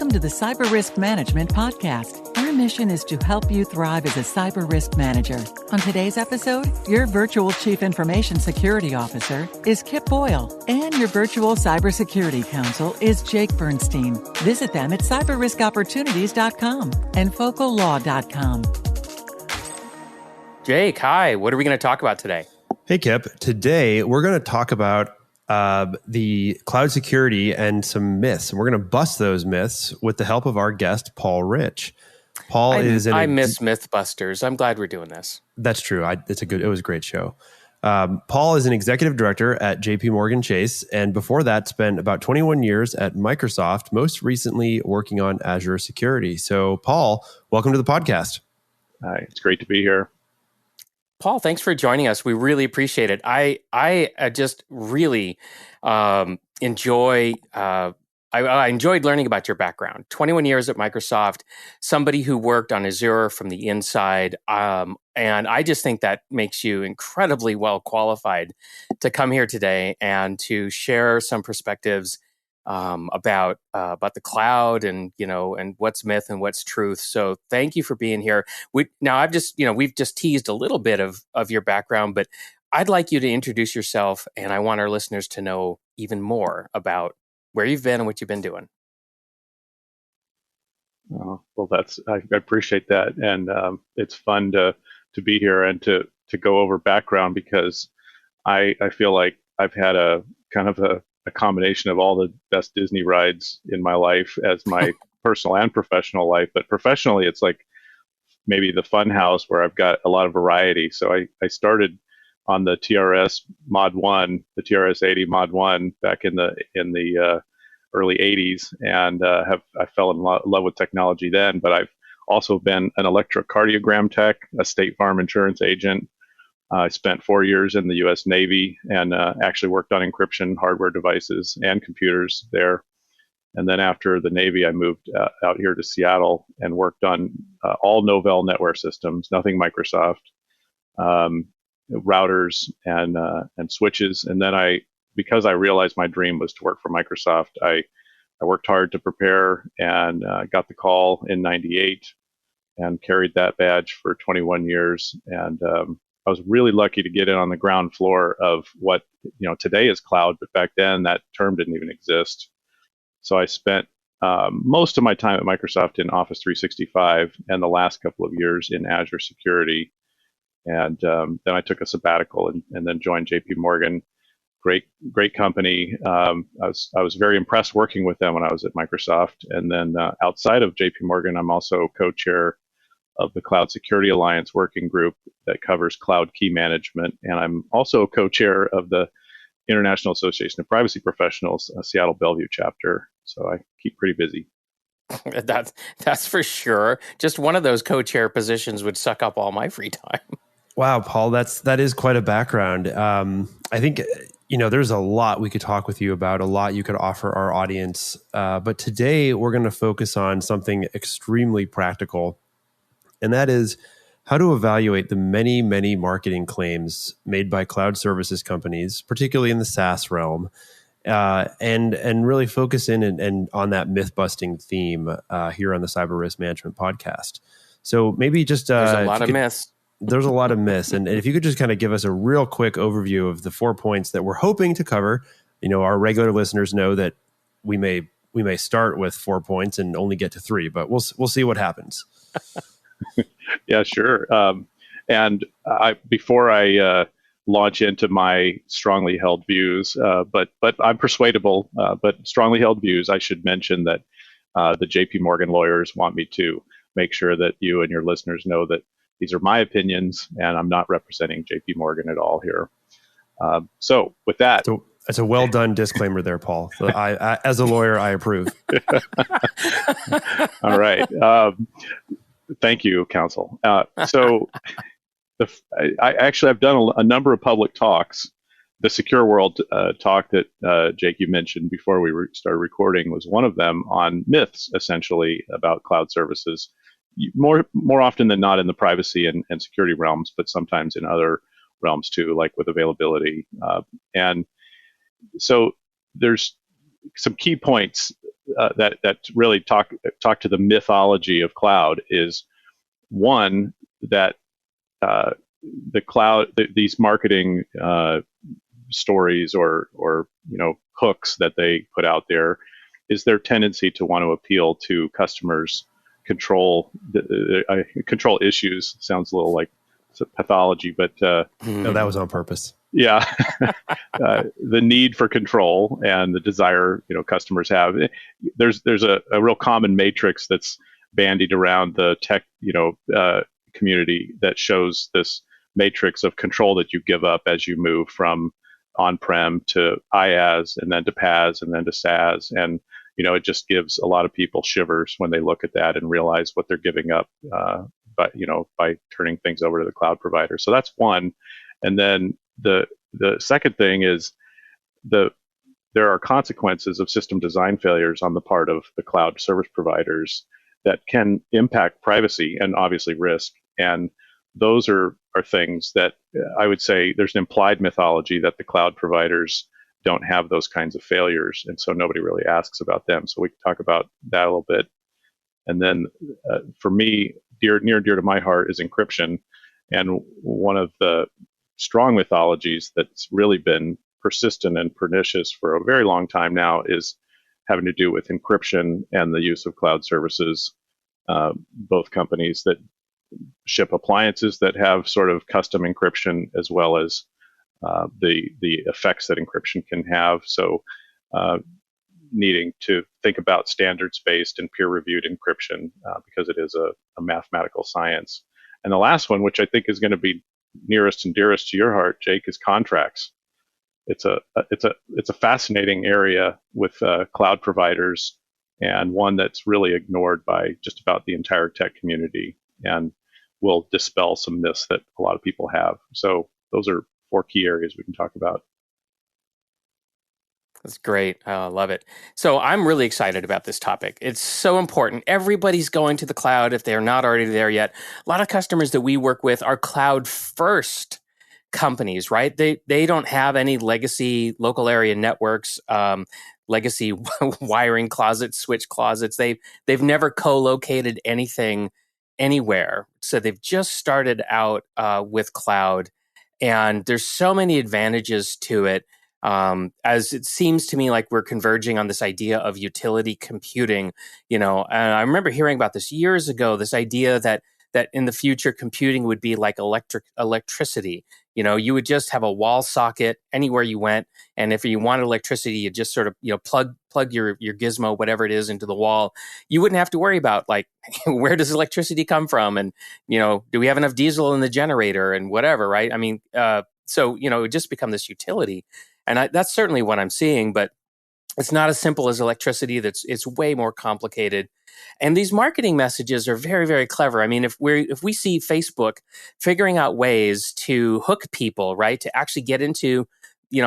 Welcome to the Cyber Risk Management Podcast. Our mission is to help you thrive as a cyber risk manager. On today's episode, your virtual Chief Information Security Officer is Kip Boyle, and your virtual Cybersecurity Counsel is Jake Bernstein. Visit them at cyberriskopportunities.com and focolaw.com. Jake, hi. What are we going to talk about today? Hey, Kip. Today, we're going to talk about the cloud security and some myths. And we're going to bust those myths with the help of our guest, Paul Rich. Paul I miss Mythbusters. I'm glad we're doing this. That's true. It was a great show. Paul is an executive director at JP Morgan Chase, and before that spent about 21 years at Microsoft, most recently working on Azure security. So, Paul, welcome to the podcast. Hi, it's great to be here. Paul, thanks for joining us. We really appreciate it. I just really enjoy. I enjoyed learning about your background. 21 years at Microsoft, somebody who worked on Azure from the inside, and I just think that makes you incredibly well qualified to come here today and to share some perspectives about the cloud and what's myth and what's truth. So thank you for being here. We've just teased a little bit of your background, but I'd like you to introduce yourself, and I want our listeners to know even more about where you've been and what you've been doing. Well, I appreciate that, and it's fun to be here and to go over background, because I feel like I've had a kind of a combination of all the best Disney rides in my life as my personal and professional life. But professionally, it's like maybe the fun house where I've got a lot of variety. So I started on the TRS Mod 1, the TRS 80 Mod 1 back in the early 80s, and I fell in love with technology then. But I've also been an electrocardiogram tech, a State Farm insurance agent. I spent 4 years in the U.S. Navy and actually worked on encryption hardware devices and computers there. And then after the Navy, I moved out here to Seattle and worked on all Novell network systems, nothing Microsoft, routers and switches. And then because I realized my dream was to work for Microsoft, I worked hard to prepare and got the call in '98 and carried that badge for 21 years. And I was really lucky to get in on the ground floor of what today is cloud, but back then that term didn't even exist. So I spent most of my time at Microsoft in Office 365 and the last couple of years in Azure security. And then I took a sabbatical and then joined JP Morgan. Great company. I was very impressed working with them when I was at Microsoft. And then outside of JP Morgan, I'm also co-chair of the Cloud Security Alliance working group that covers cloud key management. And I'm also co-chair of the International Association of Privacy Professionals, Seattle Bellevue chapter. So I keep pretty busy. That's for sure. Just one of those co-chair positions would suck up all my free time. Wow, Paul, that is quite a background. I think there's a lot we could talk with you about, a lot you could offer our audience. But today we're going to focus on something extremely practical, and that is how to evaluate the many, many marketing claims made by cloud services companies, particularly in the SaaS realm, and really focus in and on that myth-busting theme here on the Cyber Risk Management Podcast. So maybe just... There's a lot of myths. There's a lot of myths. And if you could just kind of give us a real quick overview of the 4 points that we're hoping to cover. Our regular listeners know that we may start with 4 points and only get to 3, but we'll see what happens. Yeah, sure. And before I launch into my strongly held views, but I'm persuadable, but strongly held views, I should mention that the JP Morgan lawyers want me to make sure that you and your listeners know that these are my opinions, and I'm not representing JP Morgan at all here. So with that... So that's a well done disclaimer there, Paul. So I, as a lawyer, I approve. All right. Thank you, counsel. So I've done a number of public talks. The Secure World talk that Jake, you mentioned before we started recording was one of them on myths, essentially, about cloud services. More often than not in the privacy and security realms, but sometimes in other realms too, like with availability. And so there's some key points that really talk to the mythology of cloud is one that the cloud, these marketing stories or hooks that they put out there, is their tendency to want to appeal to customers' control issues. Sounds a little like it's a pathology, but no, that was on purpose. Yeah, the need for control and the desire customers have. There's a real common matrix that's bandied around the tech community that shows this matrix of control that you give up as you move from on-prem to IaaS and then to PaaS and then to SaaS. And it just gives a lot of people shivers when they look at that and realize what they're giving up by turning things over to the cloud provider. So that's one. And then the second thing is there are consequences of system design failures on the part of the cloud service providers that can impact privacy and obviously risk. And those are things that I would say there's an implied mythology that the cloud providers don't have those kinds of failures, and so nobody really asks about them. So we can talk about that a little bit. And then for me, near and dear to my heart is encryption. And one of the strong mythologies that's really been persistent and pernicious for a very long time now is having to do with encryption and the use of cloud services. Both companies that ship appliances that have sort of custom encryption, as well as the effects that encryption can have. So needing to think about standards-based and peer-reviewed encryption because it is a mathematical science. And the last one, which I think is going to be nearest and dearest to your heart, Jake, is contracts. It's a fascinating area with cloud providers, and one that's really ignored by just about the entire tech community, and will dispel some myths that a lot of people have. So those are 4 key areas we can talk about. That's great. I love it. So I'm really excited about this topic. It's so important. Everybody's going to the cloud if they're not already there yet. A lot of customers that we work with are cloud first companies, right? They don't have any legacy local area networks, legacy wiring closets, switch closets. They've never co-located anything anywhere. So they've just started out with cloud, and there's so many advantages to it. As it seems to me like we're converging on this idea of utility computing, and I remember hearing about this years ago, this idea that in the future computing would be like electricity. You would just have a wall socket anywhere you went, and if you wanted electricity, you just sort of plug your gizmo, whatever it is, into the wall. You wouldn't have to worry about like where does electricity come from, and do we have enough diesel in the generator and whatever, right? I mean, so it would just become this utility. And that's certainly what I'm seeing, but it's not as simple as electricity. It's way more complicated. And these marketing messages are very, very clever. I mean, if we see Facebook figuring out ways to hook people, right, to actually get into,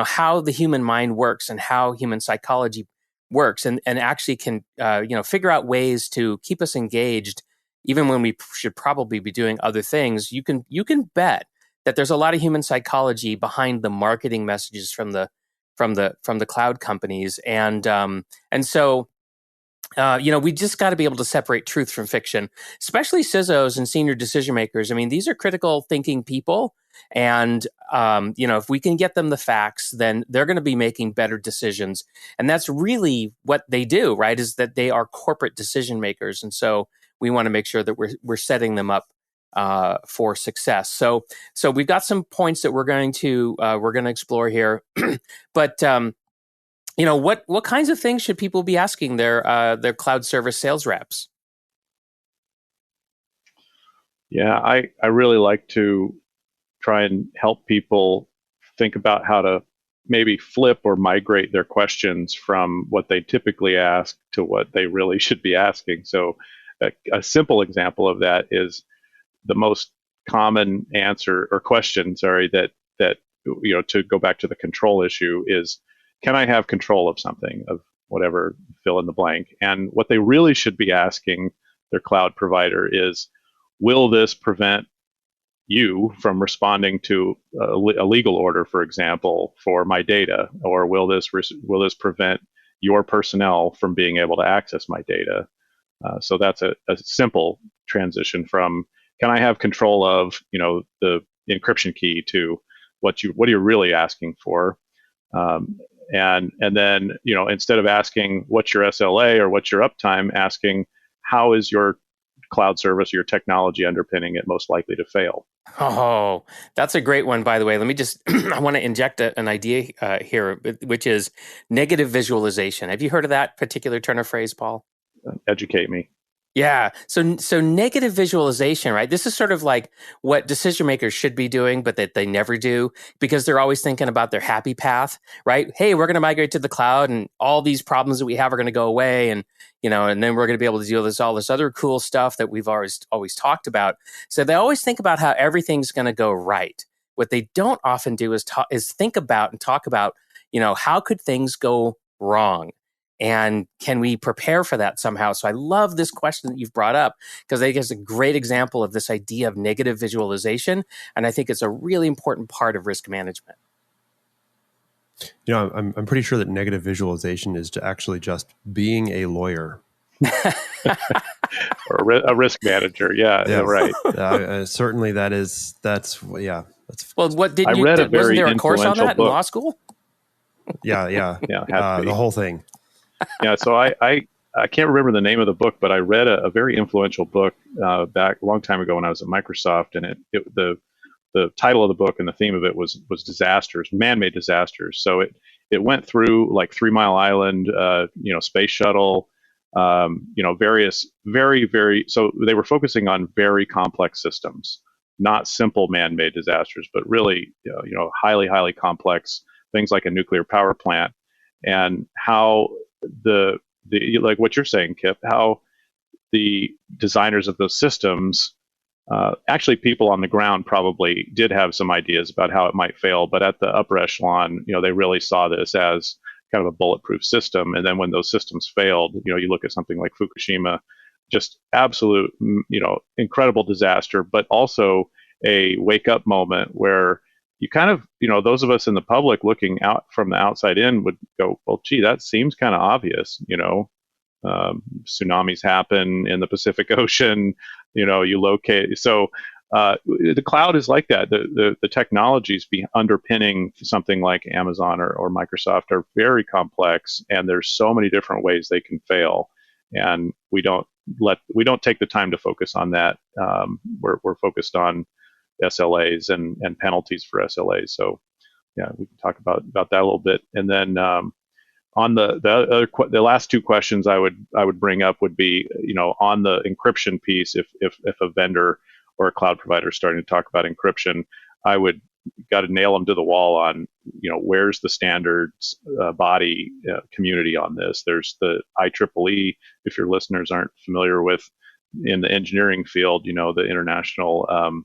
how the human mind works and how human psychology works, and actually can, figure out ways to keep us engaged, even when we should probably be doing other things, you can bet that there's a lot of human psychology behind the marketing messages from the cloud companies, and so we just got to be able to separate truth from fiction, especially CISOs and senior decision makers. I mean, these are critical thinking people, and if we can get them the facts, then they're going to be making better decisions, and that's really what they do, right? Is that they are corporate decision makers, and so we want to make sure that we're setting them up for success. So we've got some points that we're going to explore here, but what kinds of things should people be asking their cloud service sales reps? Yeah, I really like to try and help people think about how to maybe flip or migrate their questions from what they typically ask to what they really should be asking. So a simple example of that is the most common answer or question, that to go back to the control issue is, can I have control of something, of whatever, fill in the blank? And what they really should be asking their cloud provider is, will this prevent you from responding to a legal order, for example, for my data? Or will this prevent your personnel from being able to access my data. So that's a simple transition from, can I have control of, the encryption key, to what are you really asking for? And then, instead of asking what's your SLA or what's your uptime, asking how is your cloud service or your technology underpinning it most likely to fail? Oh, that's a great one, by the way. Let me just, I want to inject an idea here, which is negative visualization. Have you heard of that particular turn of phrase, Paul? Educate me. Yeah. So negative visualization, right? This is sort of like what decision makers should be doing, but that they never do, because they're always thinking about their happy path, right? Hey, we're going to migrate to the cloud and all these problems that we have are going to go away. And, and then we're going to be able to deal with all this other cool stuff that we've always talked about. So they always think about how everything's going to go right. What they don't often do is think about and talk about, how could things go wrong? And can we prepare for that somehow? So I love this question that you've brought up, because I think it's a great example of this idea of negative visualization. And I think it's a really important part of risk management. I'm pretty sure that negative visualization is actually just being a lawyer. Or a risk manager. Yeah, right. Certainly that's. Well, what did I you, read a wasn't very there a course on that book. in law school? Yeah. The whole thing. Yeah, so I can't remember the name of the book, but I read a very influential book back a long time ago when I was at Microsoft, and the title of the book and the theme of it was disasters, man-made disasters. So it went through like 3 Mile Island, space shuttle, various very, so they were focusing on very complex systems, not simple man-made disasters, but really highly complex things like a nuclear power plant, and how the like what you're saying, Kip, how the designers of those systems, actually people on the ground probably did have some ideas about how it might fail, but at the upper echelon, they really saw this as kind of a bulletproof system. And then when those systems failed, you look at something like Fukushima, just absolute, incredible disaster, but also a wake up moment where you kind of, those of us in the public looking out from the outside in would go, well, gee, that seems kind of obvious. Tsunamis happen in the Pacific Ocean, you locate. So the cloud is like that. The technologies underpinning something like Amazon or Microsoft are very complex, and there's so many different ways they can fail. And we don't take the time to focus on that. We're focused on SLAs and penalties for SLAs. So yeah, we can talk about that a little bit. And then on the last two questions I would bring up would be, on the encryption piece, if a vendor or a cloud provider is starting to talk about encryption, I would got to nail them to the wall on, where's the standards body community on this. There's the IEEE, if your listeners aren't familiar with, in the engineering field, the international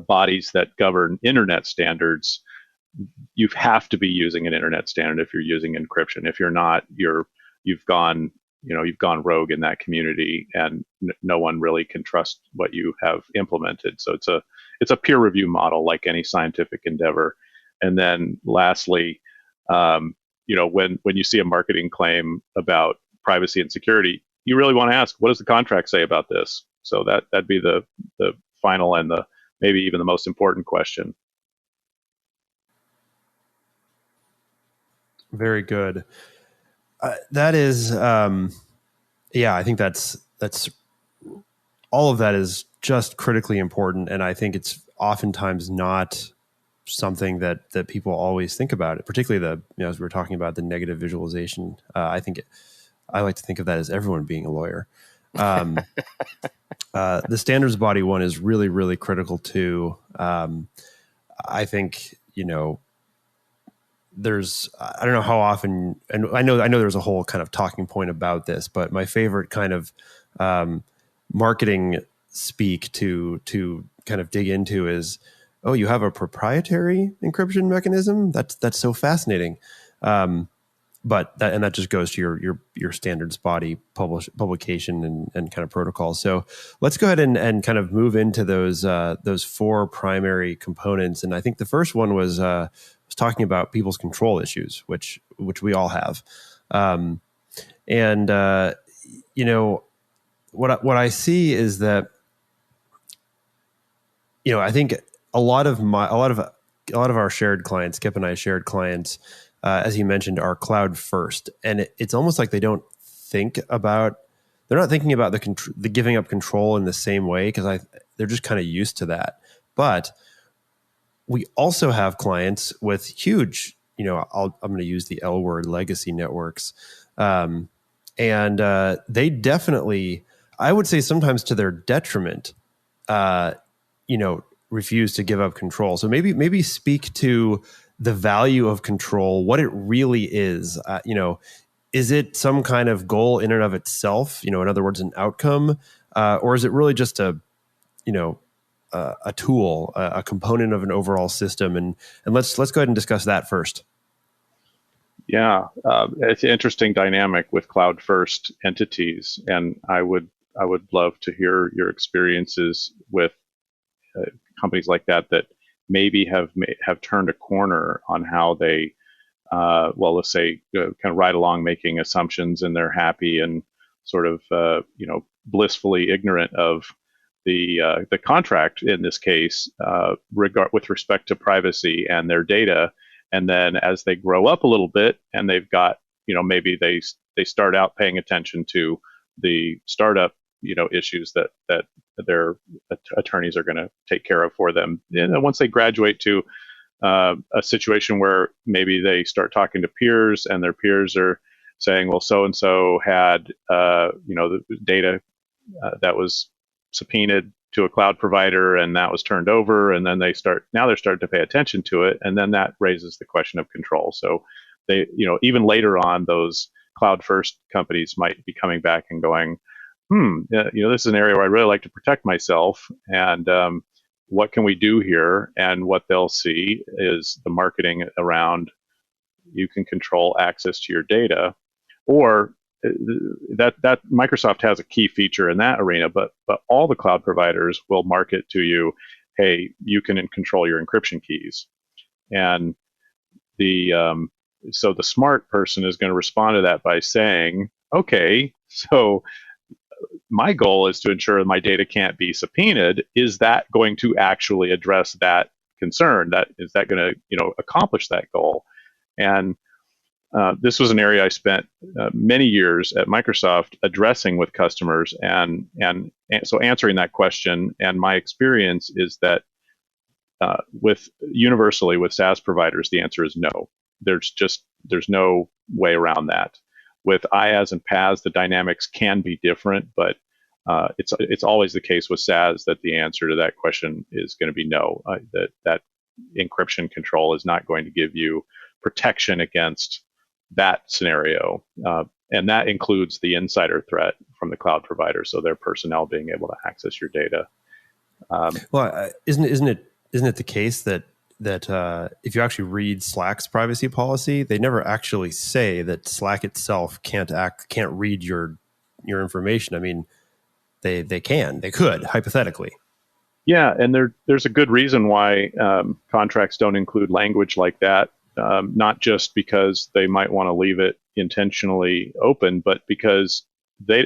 bodies that govern internet standards. You have to be using an internet standard if you're using encryption. If you're not, you've gone rogue in that community, and no one really can trust what you have implemented. So it's a peer review model like any scientific endeavor. And then lastly, when you see a marketing claim about privacy and security, you really want to ask, what does the contract say about this? So that'd be the final and maybe even the most important question. Very good. That is, I think that's all of that is just critically important, and I think it's oftentimes not something that people always think about it. Particularly as we were talking about the negative visualization. I like to think of that as everyone being a lawyer. The standards body one is really, really critical too. I think, I don't know how often, and I know there's a whole kind of talking point about this, but my favorite kind of marketing speak to kind of dig into is, oh, you have a proprietary encryption mechanism? That's so fascinating. But that just goes to your standards body publication and kind of protocol. So let's go ahead and kind of move into those four primary components. And I think the first one was talking about people's control issues, which we all have. Um, and what I see is that, I think a lot of our shared clients, Kip and I shared clients, as you mentioned, are cloud first, and it's almost like they're not thinking about the giving up control in the same way, because they're just kind of used to that. But we also have clients with huge, I'm going to use the L word, legacy networks, and they definitely, I would say, sometimes to their detriment, refuse to give up control. So maybe speak to the value of control, what it really is. Is it some kind of goal in and of itself? In other words, an outcome, or is it really just a tool, a component of an overall system? And let's go ahead and discuss that first. Yeah, it's an interesting dynamic with cloud first entities, and I would love to hear your experiences with companies like that maybe have turned a corner on how they, let's say, kind of ride along making assumptions, and they're happy and sort of blissfully ignorant of the contract in this case, with respect to privacy and their data. And then as they grow up a little bit, and they've got, maybe they start out paying attention to the startup, issues that their attorneys are going to take care of for them. And once they graduate to a situation where maybe they start talking to peers, and their peers are saying, well, so and so had the data that was subpoenaed to a cloud provider, and that was turned over, and then they're starting to pay attention to it, and then that raises the question of control. So they, even later on, those cloud first companies might be coming back and going, this is an area where I'd really like to protect myself, and what can we do here? And what they'll see is the marketing around, you can control access to your data, or that Microsoft has a key feature in that arena, but all the cloud providers will market to you, hey, you can control your encryption keys. And so the smart person is going to respond to that by saying, okay, so my goal is to ensure my data can't be subpoenaed. Is that going to actually address that concern? Is that going to accomplish that goal? And this was an area I spent many years at Microsoft addressing with customers, and so answering that question. And my experience is that universally with SaaS providers, the answer is no. There's no way around that. With IaaS and PaaS, the dynamics can be different, but it's always the case with SaaS that the answer to that question is going to be no. That encryption control is not going to give you protection against that scenario, and that includes the insider threat from the cloud provider, so their personnel being able to access your data. Isn't it the case that if you actually read Slack's privacy policy, they never actually say that Slack itself can't read your information? I mean, they could hypothetically. Yeah, and there's a good reason why contracts don't include language like that. Not just because they might want to leave it intentionally open, but because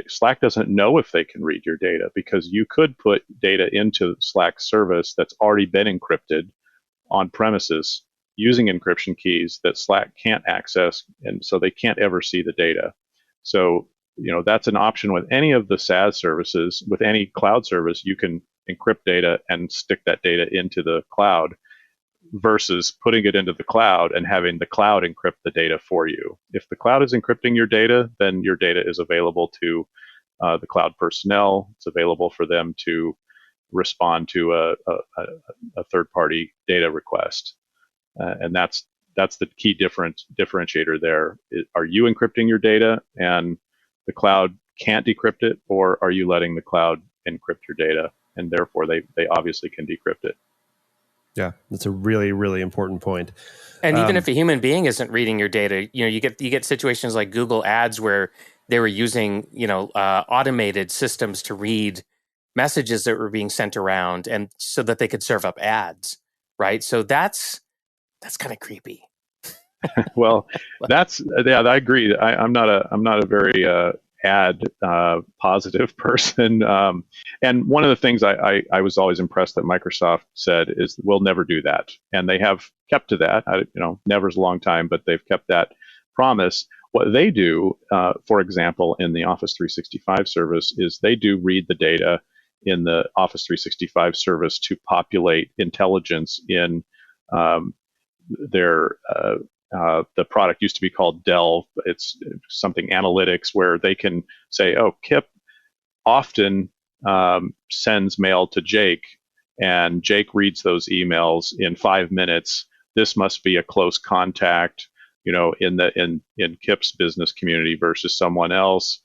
Slack doesn't know if they can read your data, because you could put data into Slack service that's already been encrypted on premises using encryption keys that Slack can't access, and so they can't ever see the data. So that's an option with any of the SaaS services. With any cloud service, you can encrypt data and stick that data into the cloud, versus putting it into the cloud and having the cloud encrypt the data for you. If the cloud is encrypting your data, then your data is available to the cloud personnel. It's available for them to respond to a third-party data request, and that's the key differentiator there. Are you encrypting your data and the cloud can't decrypt it, or are you letting the cloud encrypt your data, and therefore they obviously can decrypt it? Yeah, that's a really, really important point. And even if a human being isn't reading your data, you get situations like Google Ads where they were using automated systems to read messages that were being sent around, and so that they could serve up ads, right? So that's kind of creepy. Well, yeah, I agree. I'm not a very ad positive person. And one of the things I was always impressed that Microsoft said is we'll never do that, and they have kept to that. Never's a long time, but they've kept that promise. What they do, for example, in the Office 365 service, is they do read the data in the Office 365 service to populate intelligence in their the product used to be called Delve. It's something analytics where they can say, oh, Kip often sends mail to Jake, and Jake reads those emails in 5 minutes. This must be a close contact, in Kip's business community versus someone else.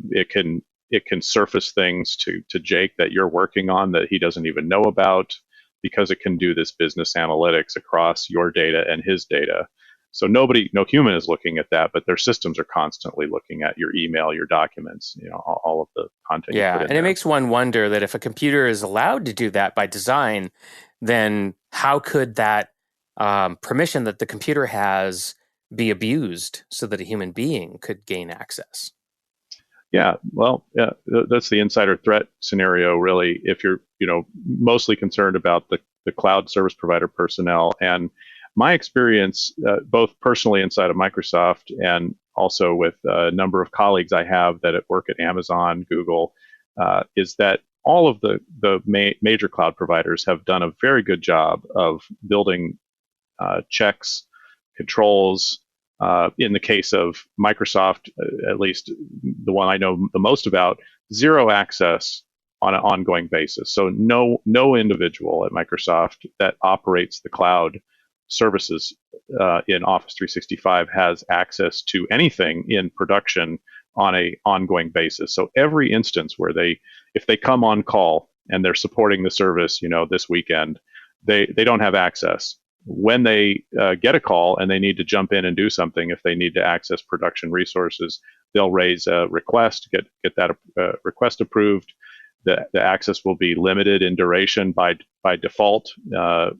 It can surface things to Jake that you're working on that he doesn't even know about, because it can do this business analytics across your data and his data. So no human is looking at that, but their systems are constantly looking at your email, your documents, all of the content. Yeah, you put in and there. it makes one wonder that if a computer is allowed to do that by design, then how could that permission that the computer has be abused so that a human being could gain access? Yeah, well, yeah, that's the insider threat scenario, really, if you're, mostly concerned about the cloud service provider personnel. And my experience, both personally inside of Microsoft and also with a number of colleagues I have that work at Amazon, Google, is that all of the major cloud providers have done a very good job of building checks, controls. In the case of Microsoft, at least the one I know the most about, zero access on an ongoing basis. So no individual at Microsoft that operates the cloud services in Office 365 has access to anything in production on an ongoing basis. So every instance where if they come on call and they're supporting the service, this weekend, they don't have access. When they get a call and they need to jump in and do something, if they need to access production resources, they'll raise a request, get that request approved. The access will be limited in duration by default, a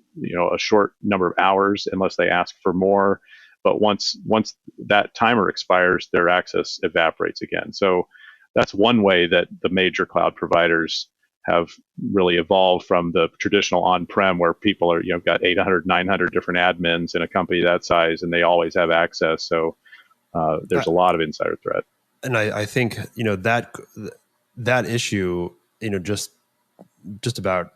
short number of hours unless they ask for more. But once that timer expires, their access evaporates again. So that's one way that the major cloud providers have really evolved from the traditional on-prem where people are, got 800, 900 different admins in a company that size, and they always have access. So there's a lot of insider threat. And I think, that issue, just about,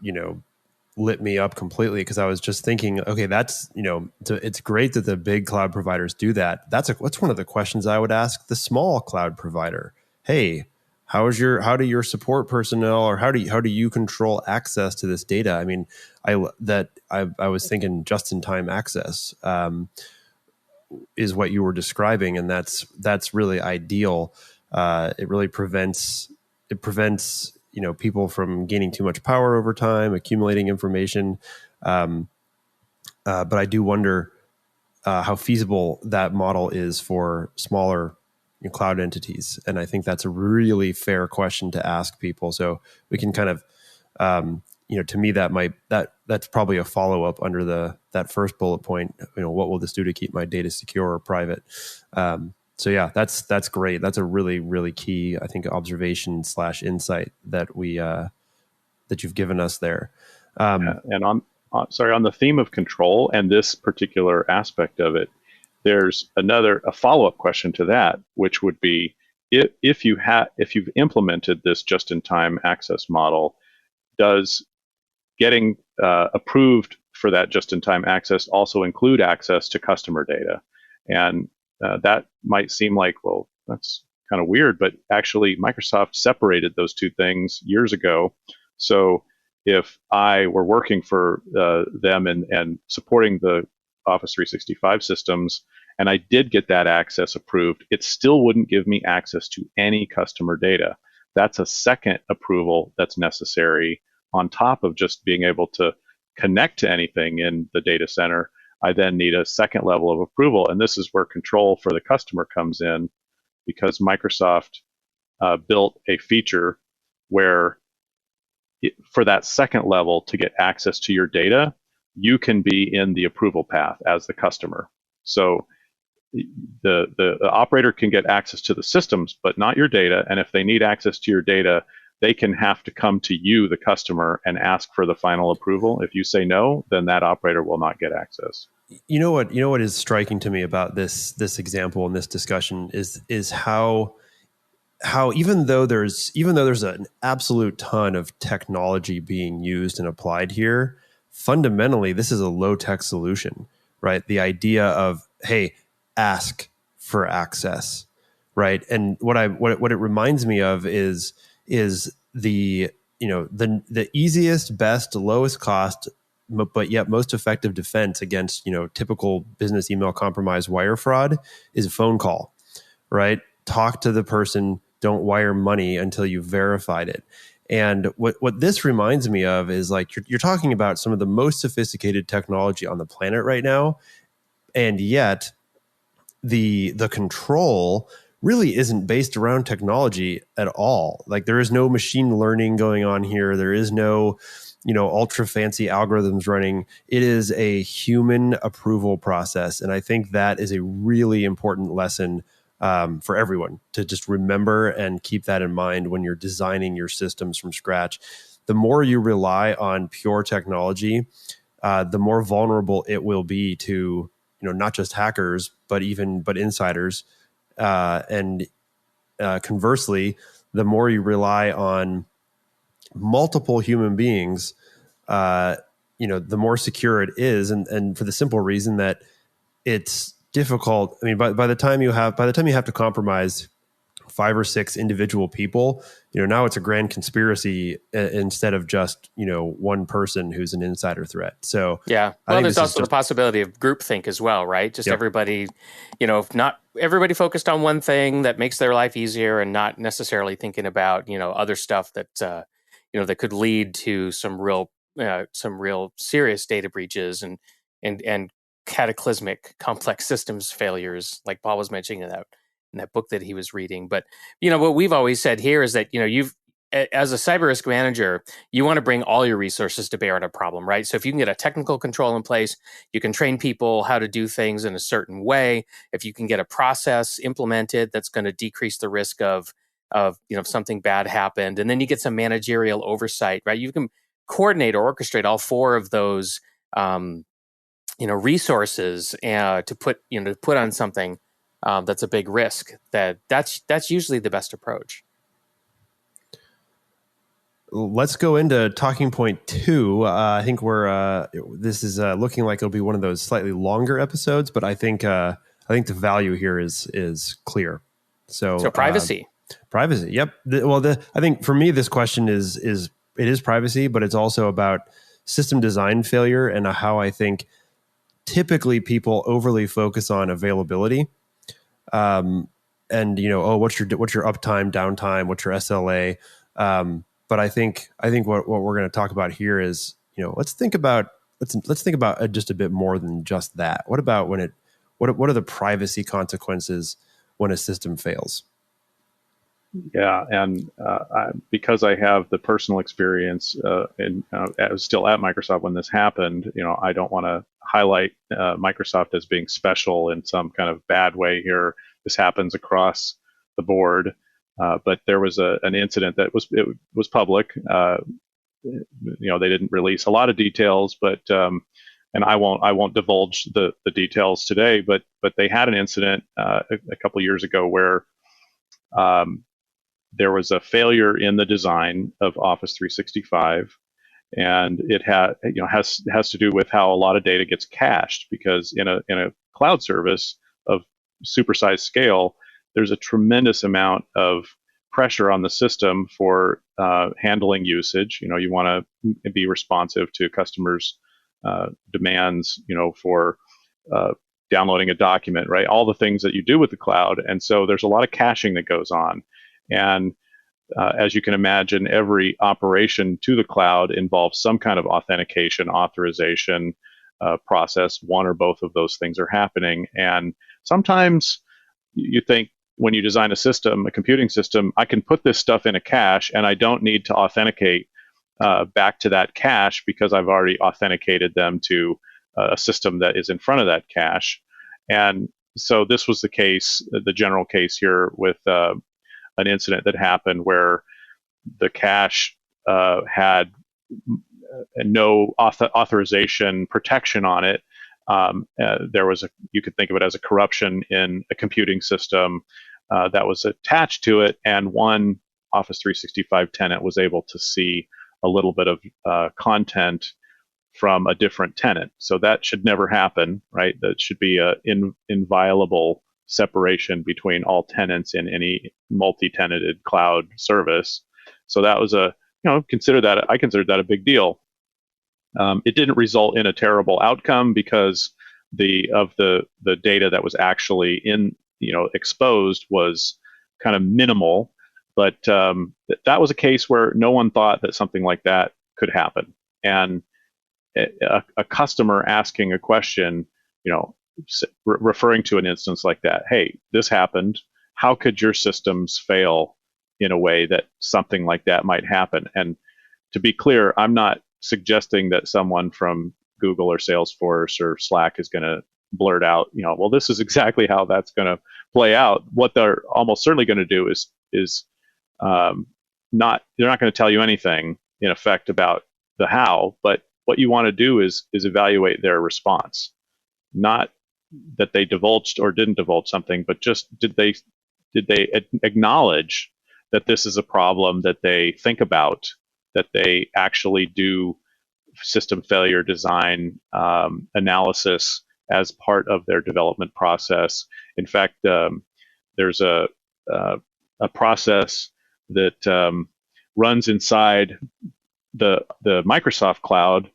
lit me up completely, because I was just thinking, okay, that's, it's great that the big cloud providers do that. That's one of the questions I would ask the small cloud provider. Hey, how do your support personnel, or how do you control access to this data? I mean, I was thinking just-in-time access is what you were describing, and that's really ideal. It really prevents people from gaining too much power over time, accumulating information. But I do wonder how feasible that model is for smaller cloud entities. And I think that's a really fair question to ask people. So we can kind of, to me, that's probably a follow-up under that first bullet point. What will this do to keep my data secure or private? So yeah, that's great. That's a really, really key, I think, observation / insight that that you've given us there. And on the theme of control and this particular aspect of it, there's a follow-up question to that, which would be if you've implemented this just-in-time access model, does getting approved for that just-in-time access also include access to customer data? And that might seem like, well, that's kind of weird, but actually Microsoft separated those two things years ago. So if I were working for them and supporting the Office 365 systems, and I did get that access approved, it still wouldn't give me access to any customer data. That's a second approval that's necessary on top of just being able to connect to anything in the data center. I then need a second level of approval, and this is where control for the customer comes in, because Microsoft built a feature where for that second level to get access to your data, you can be in the approval path as the customer. So the operator can get access to the systems, but not your data. And if they need access to your data, they can have to come to you, the customer, and ask for the final approval. If you say no, then that operator will not get access. You know what is striking to me about this example and this discussion is how even though there's an absolute ton of technology being used and applied here, fundamentally this is a low tech solution, right? The idea of, hey, ask for access, right? And what it reminds me of is the the easiest, best, lowest cost, but yet most effective defense against typical business email compromise, wire fraud, is a phone call, right? Talk to the person. Don't wire money until you've verified it. And what this reminds me of is, like, you're talking about some of the most sophisticated technology on the planet right now, and yet the control really isn't based around technology at all. Like, there is no machine learning going on here. There is no ultra fancy algorithms running. It is a human approval process, and I think that is a really important lesson for everyone to just remember and keep that in mind when you're designing your systems from scratch. The more you rely on pure technology, the more vulnerable it will be to not just hackers, but insiders. And conversely, the more you rely on multiple human beings, the more secure it is, and for the simple reason that it's difficult. I mean, by the time you have to compromise 5 or 6 individual people, now it's a grand conspiracy instead of just one person who's an insider threat. So yeah, well, there's also the possibility of groupthink as well, right? Just everybody, if not everybody focused on one thing that makes their life easier, and not necessarily thinking about other stuff that that could lead to some real serious data breaches and cataclysmic complex systems failures, like Paul was mentioning in that book that he was reading. But what we've always said here is that you've, as a cyber risk manager, you want to bring all your resources to bear on a problem, right? So if you can get a technical control in place, you can train people how to do things in a certain way. If you can get a process implemented that's going to decrease the risk of something bad happened, and then you get some managerial oversight, right? You can coordinate or orchestrate all 4 of those resources to put on something that's a big risk. That's usually the best approach. Let's go into talking point 2. I think this is looking like it'll be one of those slightly longer episodes, but I think the value here is clear. So privacy. Privacy. Yep. I think for me, this question is privacy, but it's also about system design failure, and how I think typically people overly focus on availability. And what's your uptime, downtime, what's your SLA? But I think what we're going to talk about here is, let's think about just a bit more than just that. What about what are the privacy consequences when a system fails? Yeah, and because I have the personal experience, and I was still at Microsoft when this happened, I don't want to highlight Microsoft as being special in some kind of bad way here. This happens across the board, but there was an incident that was public. They didn't release a lot of details, but and I won't divulge the details today. But they had an incident a couple years ago where there was a failure in the design of Office 365, and it has to do with how a lot of data gets cached, because in a cloud service of supersized scale, there's a tremendous amount of pressure on the system for handling usage. You want to be responsive to customers' demands, for downloading a document, right? All the things that you do with the cloud. And so there's a lot of caching that goes on. And as you can imagine, every operation to the cloud involves some kind of authentication, authorization process. One or both of those things are happening. And sometimes you think, when you design a system, a computing system, I can put this stuff in a cache and I don't need to authenticate back to that cache because I've already authenticated them to a system that is in front of that cache. And so this was the case, the general case here with an incident that happened where the cache had no authorization protection on it. There was you could think of it as a corruption in a computing system that was attached to it, and one Office 365 tenant was able to see a little bit of content from a different tenant. So that should never happen, right? That should be an inviolable separation between all tenants in any multi-tenanted cloud service. So that was I considered that a big deal. It didn't result in a terrible outcome because the data that was actually exposed was kind of minimal, but that was a case where no one thought that something like that could happen. And a customer asking a question, referring to an instance like that, hey, this happened. How could your systems fail in a way that something like that might happen? And to be clear, I'm not suggesting that someone from Google or Salesforce or Slack is going to blurt out, well, this is exactly how that's going to play out. What they're almost certainly going to do is they're not going to tell you anything in effect about the how, but what you want to do is evaluate their response. Not that they divulged or didn't divulge something, but just did they acknowledge that this is a problem that they think about, that they actually do system failure design analysis as part of their development process. In fact, there's a process that runs inside the Microsoft cloud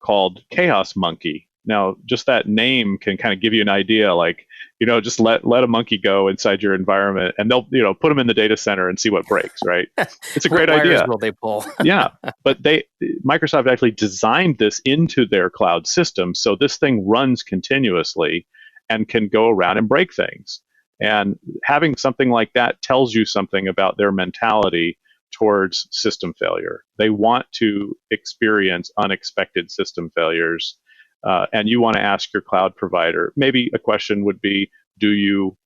called Chaos Monkey. Now, just that name can kind of give you an idea, like, just let a monkey go inside your environment, and they'll, put them in the data center and see what breaks, right? It's a great idea. What wires will they pull? Yeah, but Microsoft actually designed this into their cloud system, so this thing runs continuously and can go around and break things. And having something like that tells you something about their mentality towards system failure. They want to experience unexpected system failures. And you want to ask your cloud provider, maybe a question would be, do you,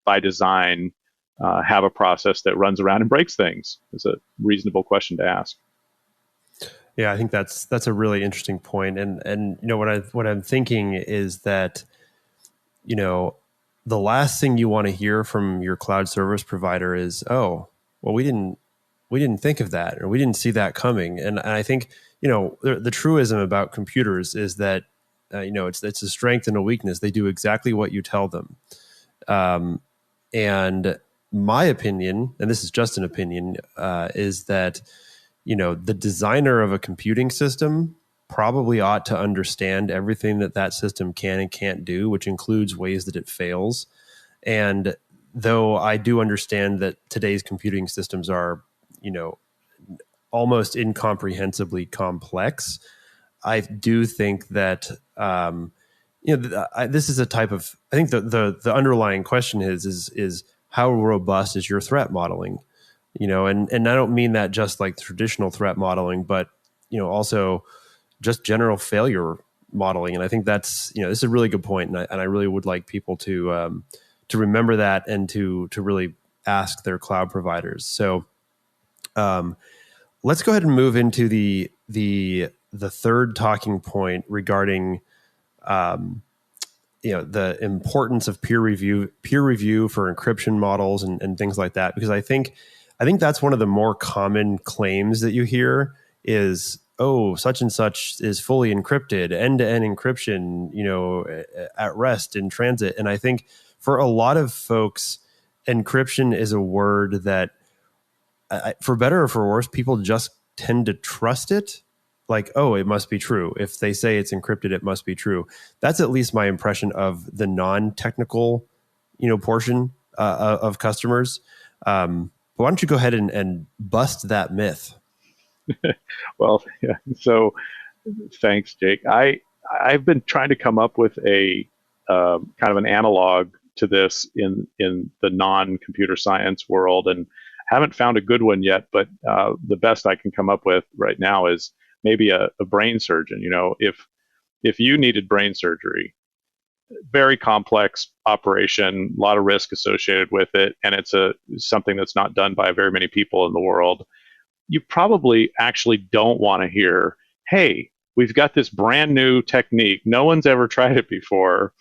by design, have a process that runs around and breaks things? It's a reasonable question to ask. Yeah, I think that's a really interesting point. And what I'm thinking is that, the last thing you want to hear from your cloud service provider is, oh, well, we didn't think of that, or we didn't see that coming. And I think, the truism about computers is that, it's a strength and a weakness. They do exactly what you tell them. And my opinion, and this is just an opinion, is that, the designer of a computing system probably ought to understand everything that system can and can't do, which includes ways that it fails. And though I do understand that today's computing systems are, almost incomprehensibly complex, I do think that this is a type of, I think the underlying question is how robust is your threat modeling? And I don't mean that just like traditional threat modeling, but also just general failure modeling. And I think that's this is a really good point, and I really would like people to remember that and to really ask their cloud providers. So let's go ahead and move into the third talking point regarding the importance of peer review for encryption models and things like that, because I think that's one of the more common claims that you hear is, oh, such and such is fully encrypted, end-to-end encryption, at rest in transit. And I think for a lot of folks, encryption is a word that, for better or for worse, people just tend to trust it. Like, oh, it must be true. If they say it's encrypted, it must be true. That's at least my impression of the non-technical, portion of customers. But why don't you go ahead and bust that myth? Well, yeah. So, thanks, Jake. I've been trying to come up with a kind of an analog to this in the non-computer science world, and haven't found a good one yet. But the best I can come up with right now is maybe a brain surgeon. If you needed brain surgery, very complex operation, a lot of risk associated with it, and it's something that's not done by very many people in the world. You probably actually don't want to hear, hey, we've got this brand new technique. No one's ever tried it before.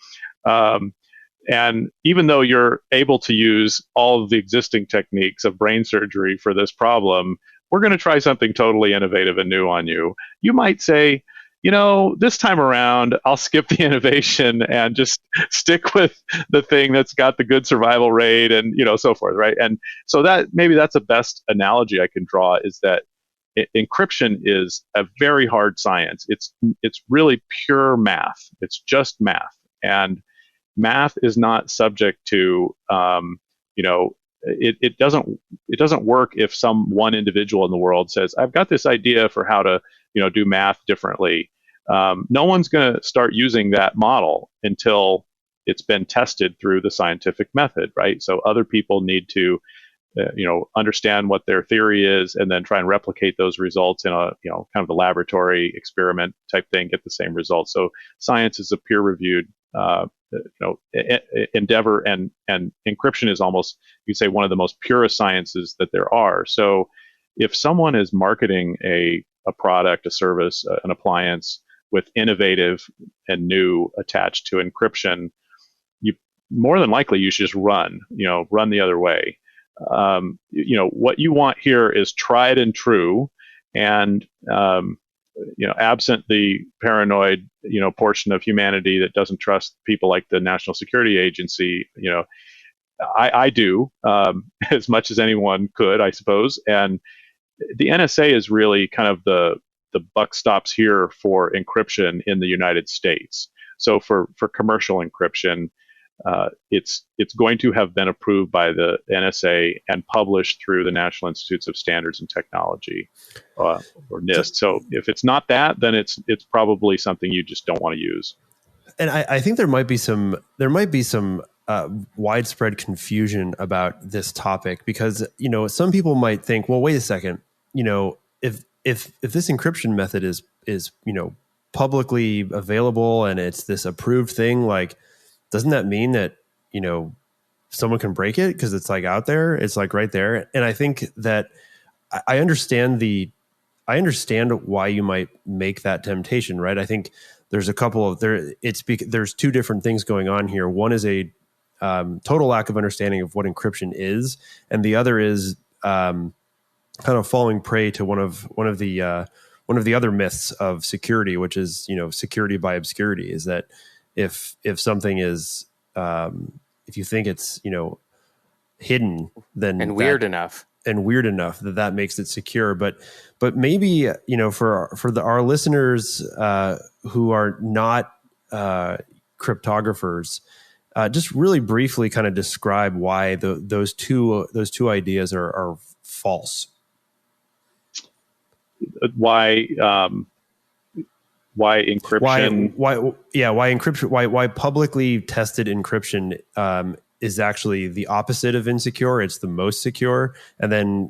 And even though you're able to use all of the existing techniques of brain surgery for this problem, we're going to try something totally innovative and new on you. You might say, this time around, I'll skip the innovation and just stick with the thing that's got the good survival rate and, so forth, right? And so that's the best analogy I can draw, is that encryption is a very hard science. It's really pure math. It's just math. And math is not subject to, it doesn't work if some one individual in the world says, I've got this idea for how to, do math differently. No one's going to start using that model until it's been tested through the scientific method, right? So other people need to, understand what their theory is, and then try and replicate those results in a, kind of a laboratory experiment type thing, get the same results. So science is a peer-reviewed endeavor, and encryption is almost, you'd say, one of the most purest sciences that there are. So if someone is marketing a product, a service, an appliance with innovative and new attached to encryption, you more than likely you should just run the other way. What you want here is tried and true, and absent the paranoid, portion of humanity that doesn't trust people like the National Security Agency, I do, as much as anyone could, I suppose. And the NSA is really kind of the buck stops here for encryption in the United States. So for commercial encryption, it's going to have been approved by the NSA and published through the National Institutes of Standards and Technology, or NIST. So if it's not that, then it's probably something you just don't want to use. And I think there might be some widespread confusion about this topic, because some people might think, well, wait a second, if this encryption method is publicly available and it's this approved thing, like, doesn't that mean that someone can break it because it's like out there, it's like right there? And I think that I understand why you might make that temptation, right? I think there's there's two different things going on here. One is a total lack of understanding of what encryption is, and the other is kind of falling prey to one of the other myths of security, which is security by obscurity. Is that if something is if you think it's hidden, then and weird enough that makes it secure. But maybe for our listeners who are not cryptographers, just really briefly kind of describe why those two ideas are false. Why encryption? Why publicly tested encryption is actually the opposite of insecure. It's the most secure. And then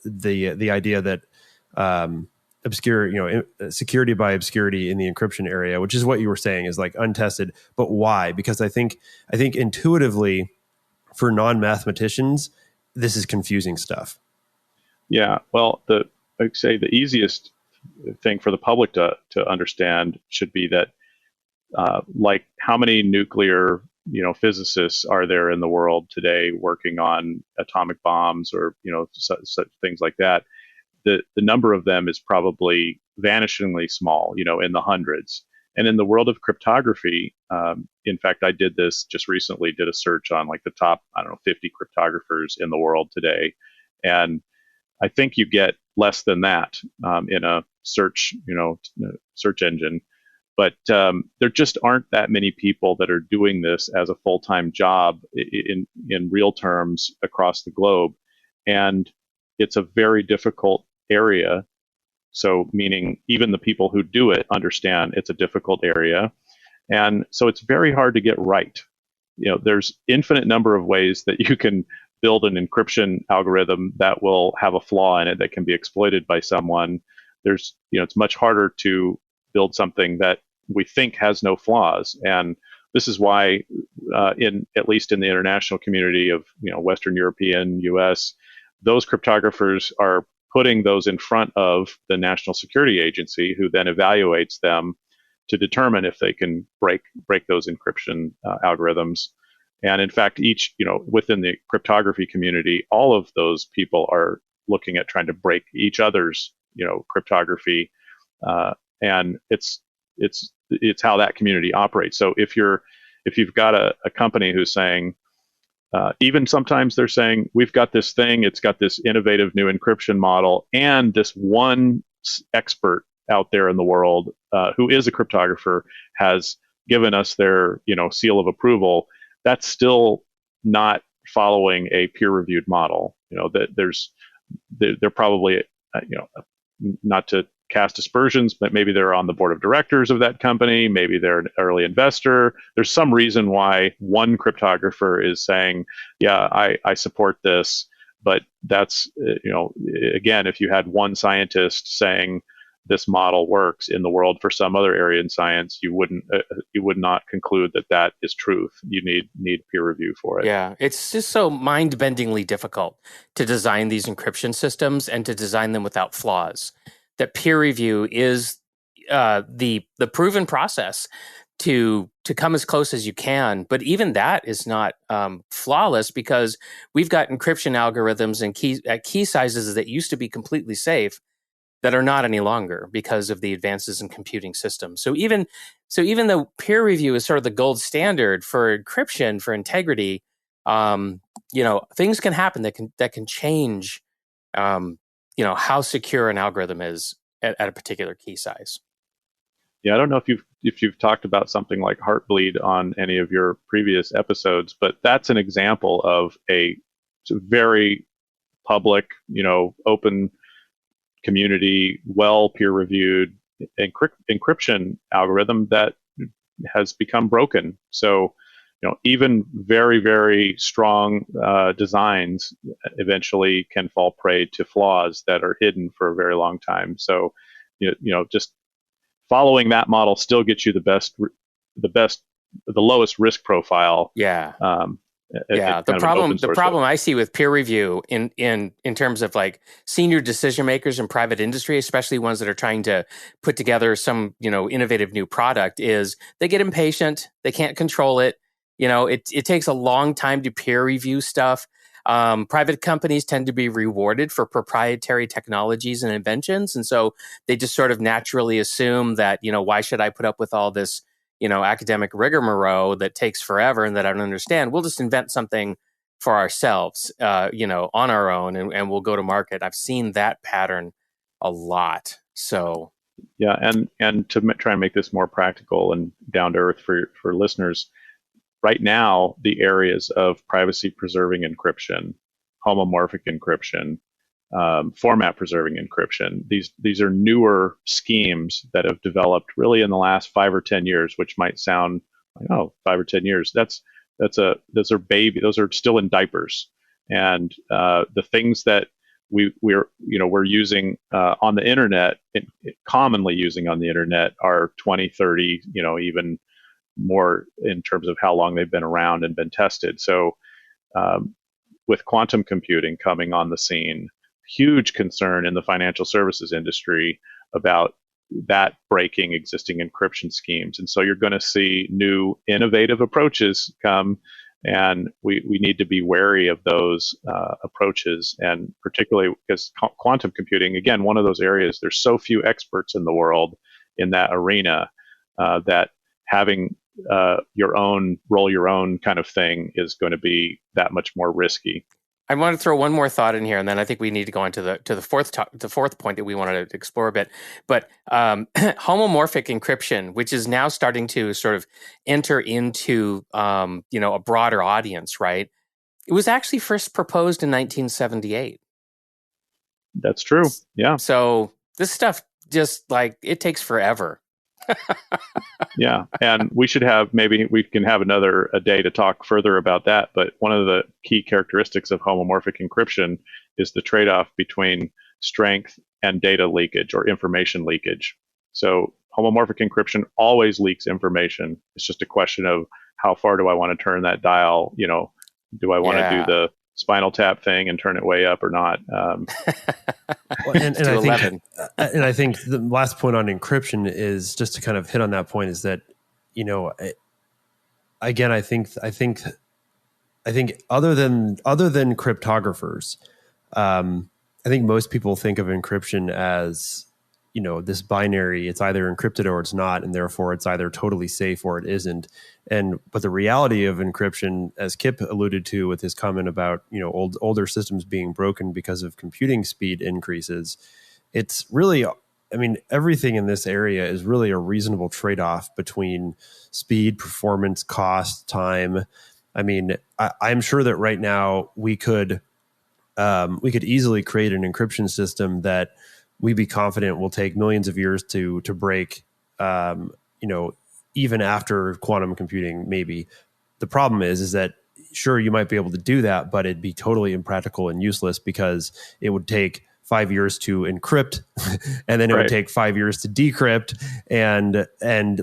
the idea that security by obscurity in the encryption area, which is what you were saying, is like untested. But why? Because I think intuitively, for non-mathematicians, this is confusing stuff. Yeah. Well, I'd say the easiest thing for the public to understand should be that, like, how many nuclear physicists are there in the world today working on atomic bombs or such things like that? The number of them is probably vanishingly small, in the hundreds. And in the world of cryptography, in fact, I did this just recently, did a search on like the top 50 cryptographers in the world today, and I think you get less than that in a search engine. But there just aren't that many people that are doing this as a full-time job in real terms across the globe. And it's a very difficult area. So meaning even the people who do it understand it's a difficult area. And so it's very hard to get right. There's infinite number of ways that you can build an encryption algorithm that will have a flaw in it that can be exploited by someone. It's much harder to build something that we think has no flaws. And this is why, in at least in the international community of Western European, U.S., those cryptographers are putting those in front of the National Security Agency, who then evaluates them to determine if they can break those encryption algorithms. And in fact, each, within the cryptography community, all of those people are looking at trying to break each other's, cryptography, and it's how that community operates. So if you've got a company who's saying, even sometimes they're saying, we've got this thing, it's got this innovative new encryption model, and this one expert out there in the world who is a cryptographer has given us their seal of approval, that's still not following a peer-reviewed model. That they're probably not to cast aspersions, but maybe they're on the board of directors of that company, maybe they're an early investor. There's some reason why one cryptographer is saying, yeah, I support this, but that's again, if you had one scientist saying this model works in the world for some other area in science, you would not conclude that is truth. You need peer review for it. Yeah, it's just so mind-bendingly difficult to design these encryption systems and to design them without flaws. That peer review is the proven process to come as close as you can, but even that is not flawless, because we've got encryption algorithms and key sizes that used to be completely safe that are not any longer because of the advances in computing systems. So even though peer review is sort of the gold standard for encryption, for integrity, things can happen that can change, how secure an algorithm is at a particular key size. Yeah, I don't know if you've talked about something like Heartbleed on any of your previous episodes, but that's an example of a very public, open community, well peer-reviewed encryption algorithm that has become broken. So, even very, very strong designs eventually can fall prey to flaws that are hidden for a very long time. So, just following that model still gets you the lowest risk profile. Yeah. The problem I see with peer review in terms of like senior decision makers in private industry, especially ones that are trying to put together some innovative new product, is they get impatient. They can't control it. It takes a long time to peer review stuff. Private companies tend to be rewarded for proprietary technologies and inventions, and so they just sort of naturally assume that why should I put up with all this academic rigmarole that takes forever and that I don't understand. We'll just invent something for ourselves, on our own, and we'll go to market. I've seen that pattern a lot. So, yeah, and to try and make this more practical and down to earth for listeners, right now the areas of privacy-preserving encryption, homomorphic encryption, format-preserving encryption. These are newer schemes that have developed really in the last 5 or 10 years, which might sound like, 5 or 10 years. Those are still in diapers, and the things that we're using on the internet, commonly using on the internet, are 20, 30, even more in terms of how long they've been around and been tested. So, with quantum computing coming on the scene, huge concern in the financial services industry about that breaking existing encryption schemes. And so you're going to see new innovative approaches come, and we need to be wary of those approaches. And particularly because quantum computing, again, one of those areas, there's so few experts in the world in that arena that having your own kind of thing is going to be that much more risky. I want to throw one more thought in here, and then I think we need to go on to the fourth point that we wanted to explore a bit. But homomorphic encryption, which is now starting to sort of enter into a broader audience, right? It was actually first proposed in 1978. That's true. Yeah. So this stuff just it takes forever. Yeah, and maybe we can have a day to talk further about that. But one of the key characteristics of homomorphic encryption is the trade-off between strength and data leakage or information leakage. So homomorphic encryption always leaks information. It's just a question of how far do I want to turn that dial? Do I want to do the Spinal Tap thing and turn it way up or not? And I think the last point on encryption is just to kind of hit on that point is that, again, I think other than cryptographers, I think most people think of encryption as, this binary, it's either encrypted or it's not, and therefore it's either totally safe or it isn't. But the reality of encryption, as Kip alluded to with his comment about, older systems being broken because of computing speed increases, it's really, everything in this area is really a reasonable trade-off between speed, performance, cost, time. I'm sure that right now we could easily create an encryption system that we'd be confident will take millions of years to break, even after quantum computing, maybe. The problem is that, sure, you might be able to do that, but it'd be totally impractical and useless because it would take 5 years to encrypt and then it would take 5 years to decrypt. And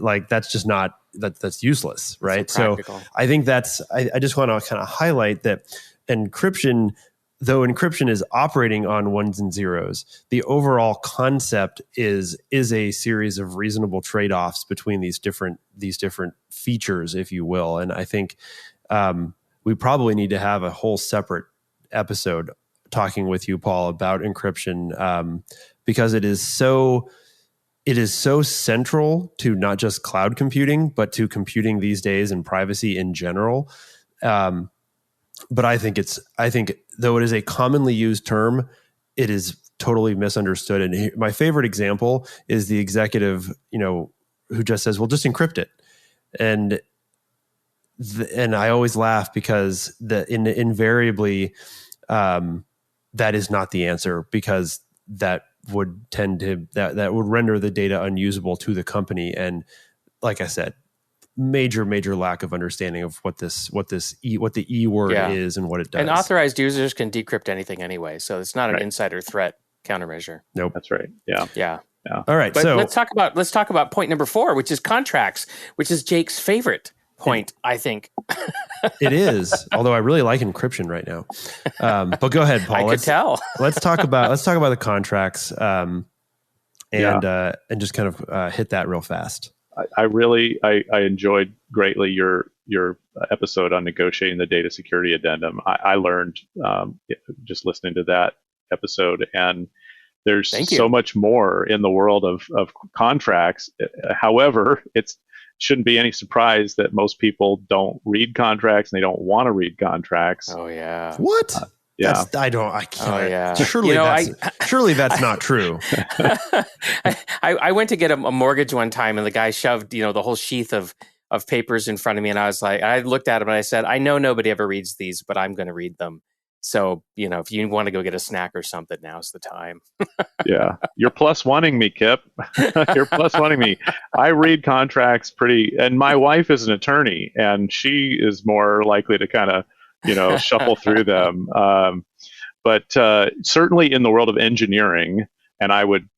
like, that's just not, that's useless. Right. So I think I just want to kind of highlight that encryption, though encryption is operating on ones and zeros, the overall concept is a series of reasonable trade-offs between these different features, if you will. And I think we probably need to have a whole separate episode talking with you, Paul, about encryption, because it is so central to not just cloud computing, but to computing these days and privacy in general. But I think though it is a commonly used term, it is totally misunderstood. And my favorite example is the executive, who just says, "Well, just encrypt it." And I always laugh because invariably that is not the answer, because that would that would render the data unusable to the company. And like I said, major lack of understanding of what the E word is and what it does. And authorized users can decrypt anything anyway, so it's not an insider threat countermeasure. Nope, that's right. Yeah. All right, but so let's talk about point number 4, which is contracts, which is Jake's favorite point, I think. It is, although I really like encryption right now. But go ahead, Paul. I could tell. let's talk about the contracts, and just kind of hit that real fast. I really enjoyed greatly your episode on negotiating the data security addendum. I learned just listening to that episode, and there's so much more in the world of contracts. However, it shouldn't be any surprise that most people don't read contracts and they don't want to read contracts. Oh yeah. What? Yeah. I can't. Oh, yeah. Surely that's not true. I went to get a mortgage one time, and the guy shoved, the whole sheath of papers in front of me. And I was like, I looked at him and I said, I know nobody ever reads these, but I'm going to read them. So, if you want to go get a snack or something, now's the time. Yeah. You're plus wanting me, Kip. You're plus wanting me. I read contracts and my wife is an attorney, and she is more likely to kind of, shuffle through them. But certainly in the world of engineering, and I would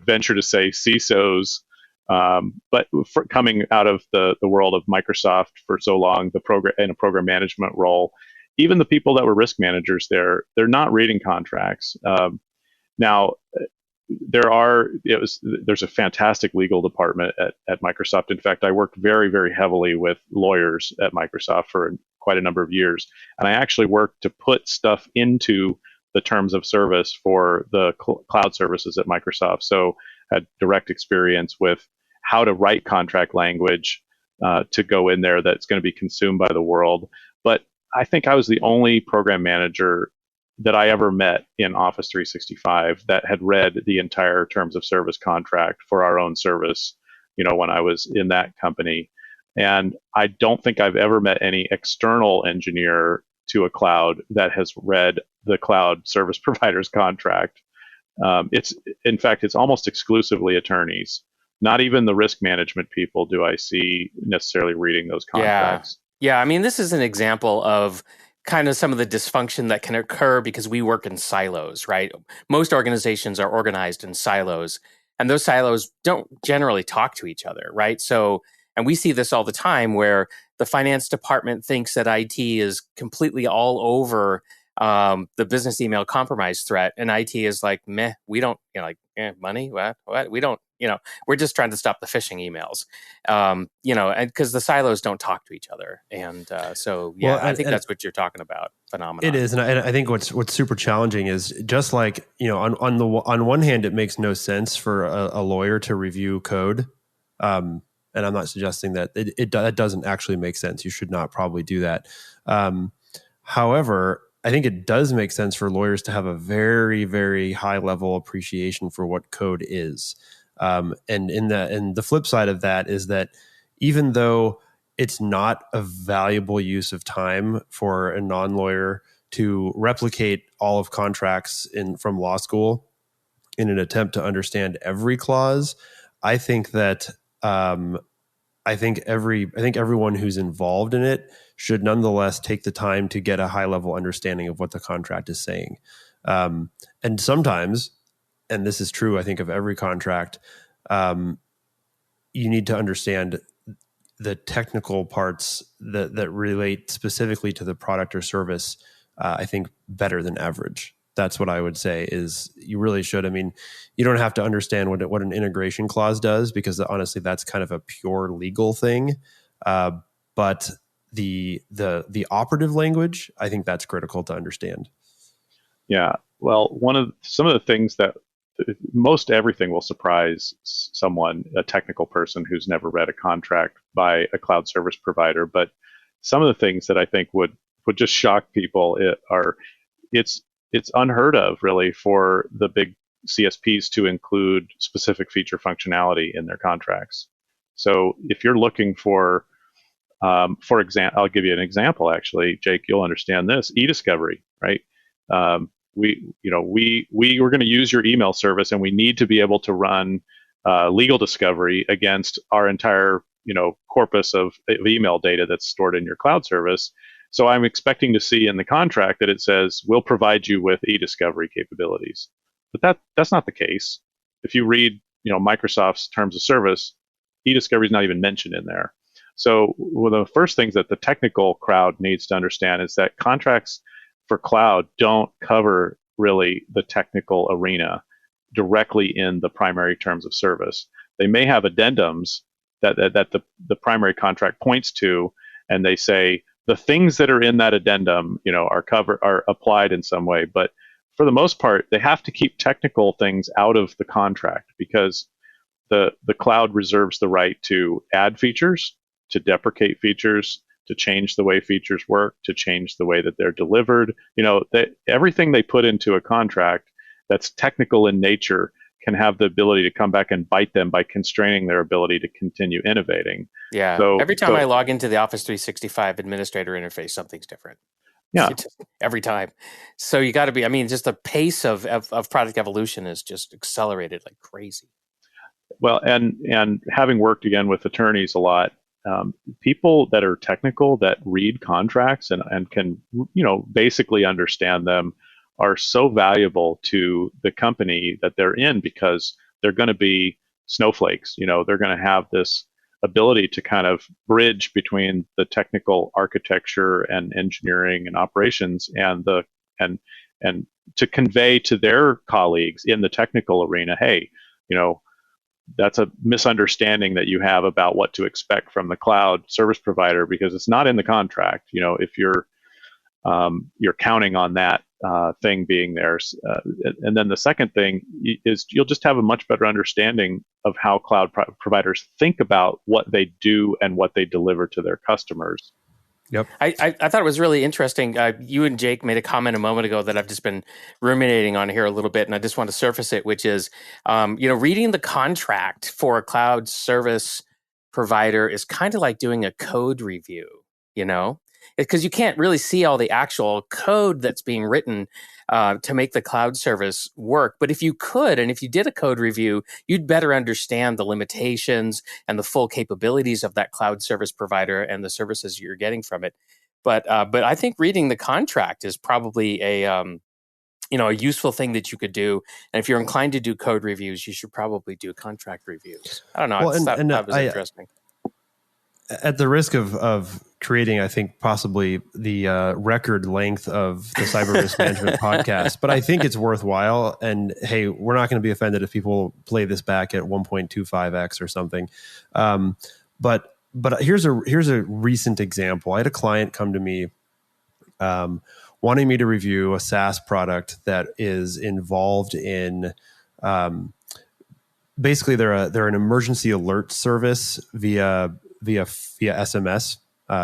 venture to say CISOs, but coming out of the world of Microsoft for so long, in a program management role, even the people that were risk managers they're not reading contracts. Now, there's a fantastic legal department at Microsoft. In fact, I worked very, very heavily with lawyers at Microsoft for quite a number of years. And I actually worked to put stuff into the terms of service for the cloud services at Microsoft. So I had direct experience with how to write contract language to go in there that's going to be consumed by the world. But I think I was the only program manager that I ever met in Office 365 that had read the entire terms of service contract for our own service, when I was in that company. And I don't think I've ever met any external engineer to a cloud that has read the cloud service provider's contract. In fact, it's almost exclusively attorneys. Not even the risk management people do I see necessarily reading those contracts. Yeah. I mean, this is an example of kind of some of the dysfunction that can occur because we work in silos, right? Most organizations are organized in silos. and those silos don't generally talk to each other, right? So, and we see this all the time where the finance department thinks that IT is completely all over the business email compromise threat, and IT is like, meh, we don't, money, what, we don't, we're just trying to stop the phishing emails, and because the silos don't talk to each other, and I think that's what you're talking about, phenomenon. It is, and I think what's super challenging is just like on one hand, it makes no sense for a lawyer to review code, and I'm not suggesting that it doesn't actually make sense. You should not probably do that. However, I think it does make sense for lawyers to have a very, very high level appreciation for what code is. And the flip side of that is that even though it's not a valuable use of time for a non-lawyer to replicate all of contracts from law school in an attempt to understand every clause, I think that I think everyone who's involved in it should nonetheless take the time to get a high level understanding of what the contract is saying. And sometimes, and this is true, I think, of every contract, you need to understand the technical parts that relate specifically to the product or service, I think, better than average. That's what I would say is you really should. I mean, you don't have to understand what an integration clause does, because honestly, that's kind of a pure legal thing. But the operative language, I think that's critical to understand. Yeah. Well, some of the things that most everything will surprise someone, a technical person who's never read a contract by a cloud service provider. But some of the things that I think would just shock people it's unheard of, really, for the big CSPs to include specific feature functionality in their contracts. So if you're looking for example, I'll give you an example, actually, Jake, you'll understand this, e-discovery, right? We were going to use your email service, and we need to be able to run legal discovery against our entire, corpus of email data that's stored in your cloud service. So I'm expecting to see in the contract that it says, we'll provide you with e-discovery capabilities. But that's not the case. If you read, Microsoft's terms of service, e-discovery is not even mentioned in there. So one of the first things that the technical crowd needs to understand is that contracts for cloud don't cover really the technical arena directly in the primary terms of service. They may have addendums that the primary contract points to, and they say, the things that are in that addendum, are applied in some way. But for the most part, they have to keep technical things out of the contract, because the cloud reserves the right to add features, to deprecate features, to change the way features work, to change the way that they're delivered. Everything they put into a contract that's technical in nature can have the ability to come back and bite them by constraining their ability to continue innovating. Yeah. So every time I log into the Office 365 administrator interface, something's different. Yeah. Every time. So you got to be, just the pace of product evolution is just accelerated like crazy. Well, and having worked again with attorneys a lot, people that are technical, that read contracts and can, basically understand them, are so valuable to the company that they're in, because they're going to be snowflakes. They're going to have this ability to kind of bridge between the technical architecture and engineering and operations and to convey to their colleagues in the technical arena, hey, that's a misunderstanding that you have about what to expect from the cloud service provider, because it's not in the contract. If you're counting on that thing being there. And then the second thing is you'll just have a much better understanding of how cloud providers think about what they do and what they deliver to their customers. Yep. I thought it was really interesting. You and Jake made a comment a moment ago that I've just been ruminating on here a little bit, and I just want to surface it, which is, reading the contract for a cloud service provider is kind of like doing a code review, because you can't really see all the actual code that's being written to make the cloud service work. But if you could, and if you did a code review, you'd better understand the limitations and the full capabilities of that cloud service provider and the services you're getting from it. But I think reading the contract is probably a a useful thing that you could do. And if you're inclined to do code reviews, you should probably do contract reviews. I don't know. Well, That was interesting. At the risk of creating, I think, possibly the record length of the Cyber Risk Management podcast, but I think it's worthwhile. And hey, we're not going to be offended if people play this back at 1.25x or something. But here's a recent example. I had a client come to me wanting me to review a SaaS product that is involved in basically they're an emergency alert service via SMS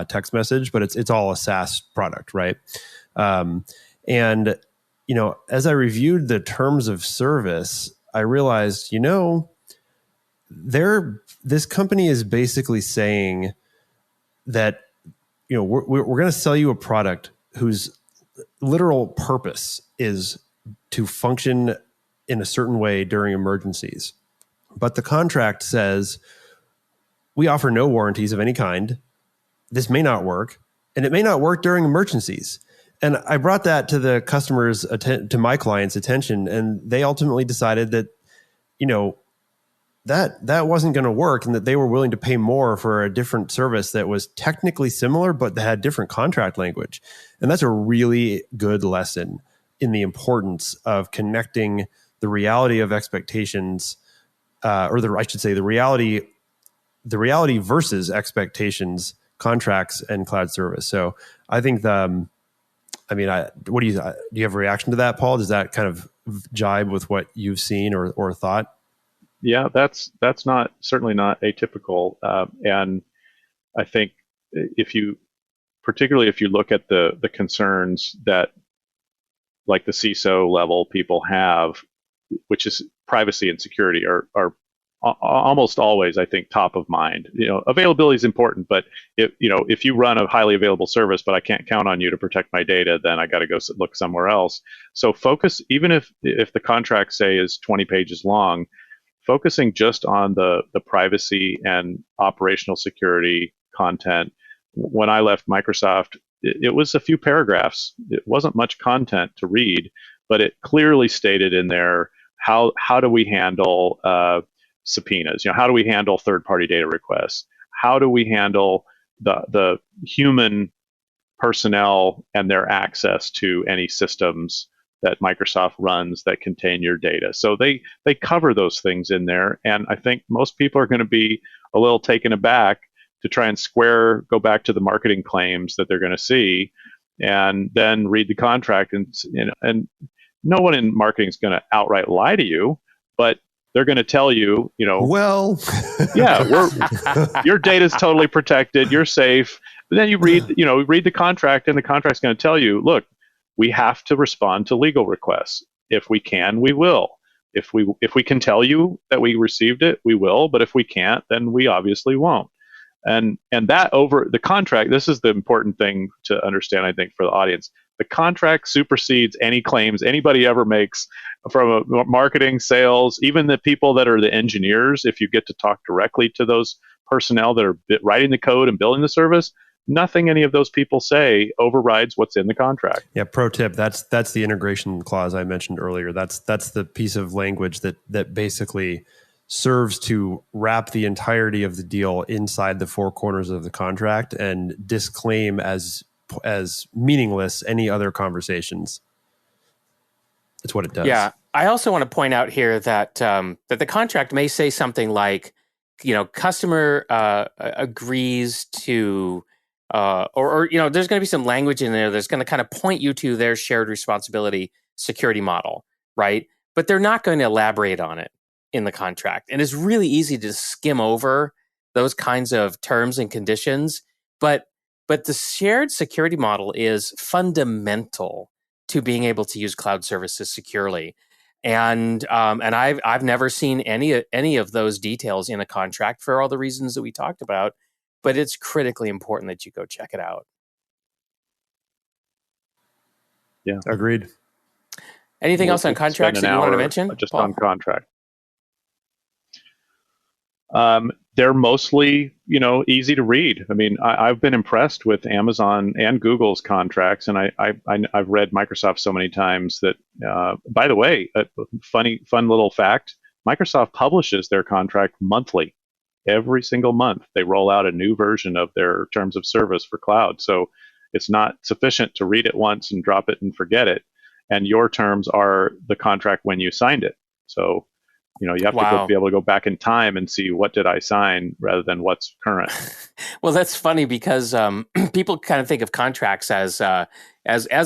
text message, but it's all a SaaS product, right? And as I reviewed the terms of service, I realized, this company is basically saying that we're going to sell you a product whose literal purpose is to function in a certain way during emergencies, but the contract says we offer no warranties of any kind. This may not work, and it may not work during emergencies. And I brought that to the customers, to my client's attention, and they ultimately decided that, that wasn't going to work, and that they were willing to pay more for a different service that was technically similar, but that had different contract language. And that's a really good lesson in the importance of connecting the reality of expectations, the reality versus expectations, contracts, and cloud service. So I think do you have a reaction to that, Paul? Does that kind of jibe with what you've seen or thought? Yeah, that's certainly not atypical. And I think particularly if you look at the concerns that like the CISO level people have, which is privacy and security are almost always, I think, top of mind. Availability is important, but if you run a highly available service, but I can't count on you to protect my data, then I got to go look somewhere else. So focus, even if the contract, say, is 20 pages long, focusing just on the privacy and operational security content. When I left Microsoft, it was a few paragraphs. It wasn't much content to read, but it clearly stated in there how do we handle subpoenas? How do we handle third-party data requests? How do we handle the human personnel and their access to any systems that Microsoft runs that contain your data? So they cover those things in there, and I think most people are going to be a little taken aback to try and go back to the marketing claims that they're going to see, and then read the contract, and no one in marketing is going to outright lie to you, but they're going to tell you, well, yeah, your data is totally protected, you're safe. But then you read the contract, and the contract's going to tell you, look, we have to respond to legal requests. If we can, we will. If we can tell you that we received it, we will. But if we can't, then we obviously won't. And that over the contract, this is the important thing to understand, I think, for the audience. The contract supersedes any claims anybody ever makes from a marketing, sales, even the people that are the engineers. If you get to talk directly to those personnel that are writing the code and building the service, nothing any of those people say overrides what's in the contract. Yeah, pro tip, that's the integration clause I mentioned earlier. That's the piece of language that basically serves to wrap the entirety of the deal inside the four corners of the contract and disclaim as meaningless any other conversations. It's what it does. Yeah, I also want to point out here that that the contract may say something like, customer agrees to, or there's going to be some language in there that's going to kind of point you to their shared responsibility security model, right? But they're not going to elaborate on it in the contract, and it's really easy to skim over those kinds of terms and conditions. But the shared security model is fundamental to being able to use cloud services securely. And I've never seen any of those details in a contract for all the reasons that we talked about, but it's critically important that you go check it out. Yeah, agreed. Anything else on contracts that you wanted to mention? Just Paul? on contract. they're mostly, easy to read. I mean, I've been impressed with Amazon and Google's contracts, and I've read Microsoft so many times that. By the way, a fun little fact: Microsoft publishes their contract monthly. Every single month, they roll out a new version of their terms of service for cloud. So it's not sufficient to read it once and drop it and forget it. And your terms are the contract when you signed it. So you have to be able to go back in time and see what did I sign rather than what's current. Well, that's funny because people kind of think of contracts as a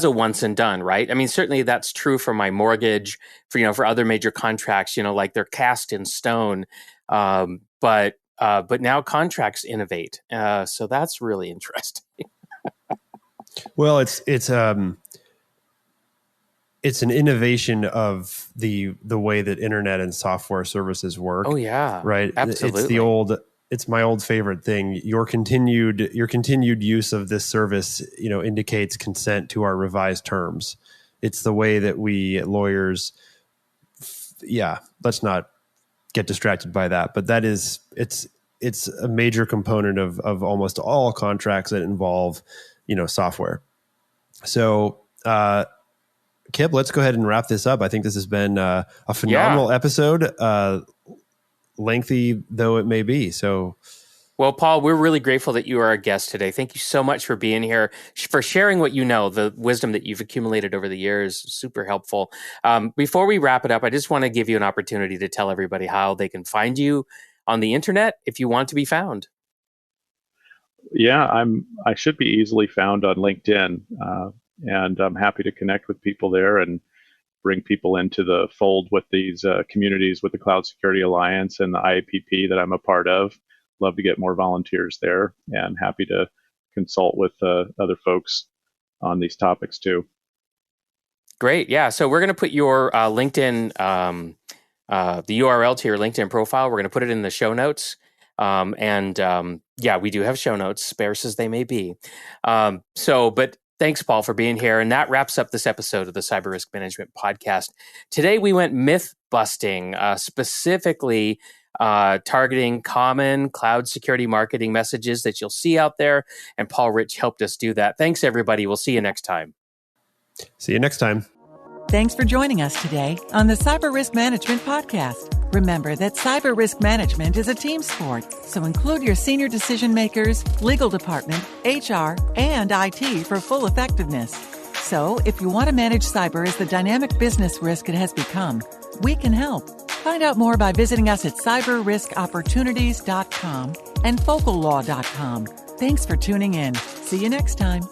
once and done, right? I mean, certainly that's true for my mortgage, for other major contracts, like they're cast in stone. But now contracts innovate, so that's really interesting. Well, it's an innovation of the way that internet and software services work. Oh yeah, right. Absolutely. It's my old favorite thing. Your continued use of this service, indicates consent to our revised terms. It's the way that we lawyers. Let's not get distracted by that. But it's a major component of almost all contracts that involve, software. So. Kip, let's go ahead and wrap this up. I think this has been a phenomenal episode, lengthy though it may be. So, well, Paul, we're really grateful that you are our guest today. Thank you so much for being here, for sharing what you know, the wisdom that you've accumulated over the years. Super helpful. Before we wrap it up, I just want to give you an opportunity to tell everybody how they can find you on the internet if you want to be found. Yeah, I should be easily found on LinkedIn. And I'm happy to connect with people there and bring people into the fold with these communities with the Cloud Security Alliance and the IAPP that I'm a part of. Love to get more volunteers there, and happy to consult with other folks on these topics too. Great. Yeah. So we're going to put your LinkedIn, the URL to your LinkedIn profile. We're going to put it in the show notes. We do have show notes, sparse as they may be. But thanks, Paul, for being here. And that wraps up this episode of the Cyber Risk Management Podcast. Today, we went myth busting, specifically targeting common cloud security marketing messages that you'll see out there. And Paul Rich helped us do that. Thanks, everybody. We'll see you next time. See you next time. Thanks for joining us today on the Cyber Risk Management Podcast. Remember that cyber risk management is a team sport, so include your senior decision makers, legal department, HR, and IT for full effectiveness. So, if you want to manage cyber as the dynamic business risk it has become, we can help. Find out more by visiting us at cyberriskopportunities.com and focallaw.com. Thanks for tuning in. See you next time.